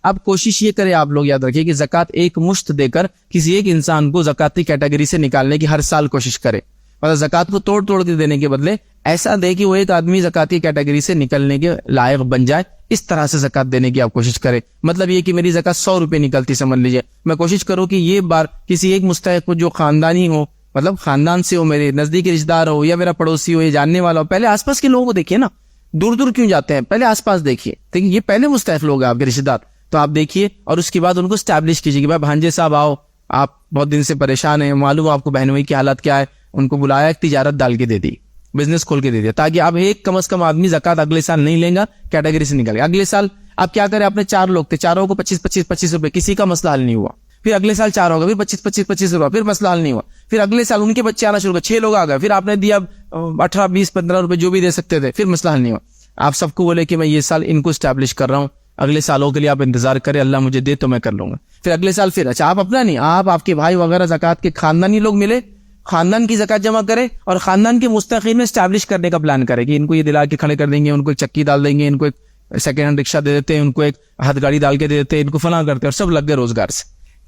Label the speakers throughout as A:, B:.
A: اب کوشش یہ کرے آپ لوگ یاد رکھیے کہ زکوٰۃ ایک مشت دے کر کسی ایک انسان کو زکاتی کیٹیگری سے نکالنے کی ہر سال کوشش کرے. مطلب زکوٰۃ کو توڑ توڑ کے دینے کے بدلے ایسا دے کہ وہ ایک آدمی زکاتی کیٹیگری سے نکلنے کے لائق بن جائے. اس طرح سے زکوٰۃ دینے کی آپ کوشش کریں. مطلب یہ کہ میری زکوٰۃ 100 روپے نکلتی سمجھ لیجیے, میں کوشش کروں کہ یہ بار کسی ایک مستحق کو جو خاندانی ہو, مطلب خاندان سے ہو, میرے نزدیکی رشتہ دار ہو یا میرا پڑوسی ہو یا جاننے والا ہو. پہلے آس پاس کے لوگوں کو دیکھیے نا, دور دور کیوں جاتے ہیں, پہلے آس پاس دیکھیے. یہ پہلے مستحق لوگ ہیں آپ کے رشتہ دار, تو آپ دیکھیے اور اس کے بعد ان کو اسٹیبلش کیجیے کہ بھائی بھانجے صاحب آؤ, آپ بہت دن سے پریشان ہیں, معلوم آپ کو بہنوئی کی حالت کیا ہے. ان کو بلایا, ایک تجارت ڈال کے دے دی, بزنس کھول کے دے دیا, تاکہ آپ ایک کم از کم آدمی زکوٰۃ اگلے سال نہیں لیں گا, کیٹیگری سے نکل گیا. اگلے سال آپ کیا کریں, آپ نے 4 لوگ تھے, چاروں کو 25 روپے, کسی کا مسئلہ حل نہیں ہوا. پھر اگلے سال 4 ہوگا, پھر 25 روپے, پھر مسئلہ حل نہیں ہوا. پھر اگلے سال ان کے بچے آنا شروع ہو گئے, 6 لوگ آ گئے, پھر آپ نے دیا 18, 20, 15 روپے جو بھی دے سکتے تھے, پھر مسئلہ حل نہیں ہوا. آپ سب کو بولے کہ میں یہ سال ان کو اسٹیبلش کر رہا ہوں, اگلے سالوں کے لیے آپ انتظار کریں, اللہ مجھے دے تو میں کر لوں گا. پھر اگلے سال پھر, اچھا آپ اپنا نہیں, آپ کے بھائی وغیرہ زکوٰۃ کے خاندانی لوگ ملے, خاندان کی زکوٰۃ جمع کرے اور خاندان کے مستحقین میں اسٹیبلش کرنے کا پلان کرے کہ ان کو یہ دلا کے کھڑے کر دیں گے, ان کو ایک چکی ڈال دیں گے, ان کو ایک سیکنڈ ہینڈ رکشہ دے دیتے ہیں, ان کو ایک ہاتھ گاڑی ڈال کے دے دیتے ہیں, ان کو فلاں کرتے ہیں, اور سب لگ گئے روزگار سے.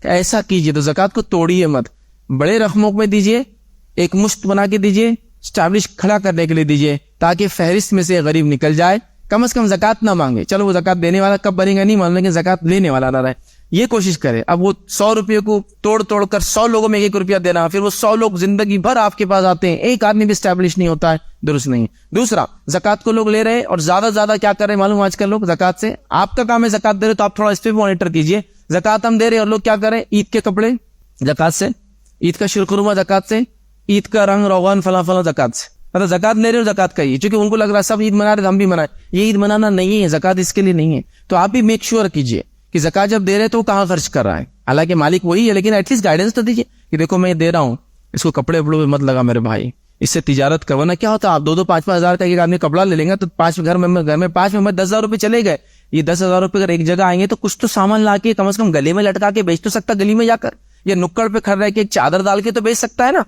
A: ایسا کیجئے. تو زکوٰۃ کو توڑیے مت, بڑے رقموں میں دیجئے, ایک مشت بنا کے دیجئے, اسٹیبلش کھڑا کرنے کے لیے دیجئے, تاکہ فہرست میں سے غریب نکل جائے. کم از کم زکوٰۃ نہ مانگے, چلو وہ زکوٰۃ دینے والا کب بنے گا نہیں مان لیں گے, زکوٰۃ لینے والا نہ رہے, یہ کوشش کرے. اب وہ 100 روپے کو توڑ توڑ کر 100 لوگوں میں 1 روپیہ دینا, پھر وہ 100 لوگ زندگی بھر آپ کے پاس آتے ہیں, ایک آدمی بھی اسٹیبلش نہیں ہوتا ہے, درست نہیں. دوسرا, زکوٰۃ کو لوگ لے رہے اور زیادہ زیادہ کیا کر رہے ہیں معلوم, آج کل لوگ زکوٰۃ سے, آپ کا کام ہے زکوٰۃ دے رہے تو آپ تھوڑا اس پہ مانیٹر کیجئے. زکوٰۃ ہم دے رہے اور لوگ کیا کریں, عید کے کپڑے زکوٰۃ سے, عید کا شیرخرما زکوٰۃ سے, عید کا رنگ روغن فلاں فلاں زکوٰۃ سے. مطلب زکوٰۃ لے رہے اور زکوٰۃ کا ہی, چونکہ ان کو لگ رہا ہے سب عید منا رہے ہم بھی منائیں. یہ عید منانا نہیں ہے, زکوٰۃ اس کے لیے نہیں ہے. تو آپ بھی میک شیور کیجئے کہ زکوٰۃ جب دے رہے تو وہ کہاں خرچ کر رہا ہے. حالانکہ مالک وہی ہے, لیکن ایٹ لیسٹ گائیڈنس تو دیجیے کہ دیکھو میں دے رہا ہوں, اس کو کپڑے وپڑوں پہ مت لگا میرے بھائی, اس سے تجارت کرو. نا کیا ہوتا ہے, آپ 2-2, 5-5 ہزار کا ایک آدمی کپڑا لے لیں گا تو 5 گھر میں 5 میں 10,000 روپے چلے گئے. یہ 10,000 روپے اگر ایک جگہ آئیں گے تو کچھ تو سامان لا کے کم از کم گلے میں لٹکا کے بیچ تو سکتا, گلی میں جا کر, یا نکڑ پہ کھڑ رہ کے ایک چادر ڈال کے تو بیچ سکتا ہے نا.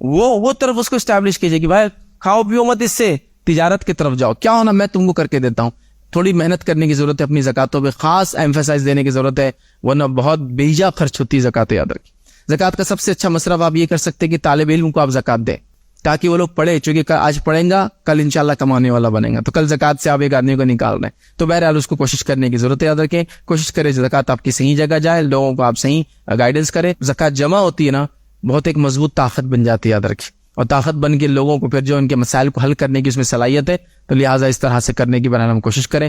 A: وہ طرف اس کو اسٹیبلش کیجیے کہ بھائی کھاؤ پیو مت, اس سے تجارت کی طرف جاؤ. کیا ہونا, میں تم کو کر کے دیتا ہوں. تھوڑی محنت کرنے کی ضرورت ہے, اپنی زکاتوں پہ خاص ایمفیسائز دینے کی ضرورت ہے, ورنہ بہت بیجا خرچ ہوتی ہے زکات. یاد رکھیے, زکات کا سب سے اچھا مصرف آپ یہ کر سکتے ہیں کہ طالب علم کو آپ زکات دیں, تاکہ وہ لوگ پڑھے, چونکہ آج پڑھیں گا کل انشاءاللہ کمانے والا بنے گا. تو کل زکات سے آپ ایک آدمی کو نکال رہے ہیں, تو بہرحال اس کو کوشش کرنے کی ضرورت ہے. یاد رکھیں, کوشش کریں زکات آپ کی صحیح جگہ جائے, لوگوں کو آپ صحیح گائیڈنس کریں. زکات جمع ہوتی ہے نا, بہت ایک مضبوط طاقت بن جاتی ہے. یاد رکھیں, اور طاقت بن کے لوگوں کو پھر جو ان کے مسائل کو حل کرنے کی اس میں صلاحیت ہے, تو لہٰذا اس طرح سے کرنے کی بہرحال ہم کوشش کریں.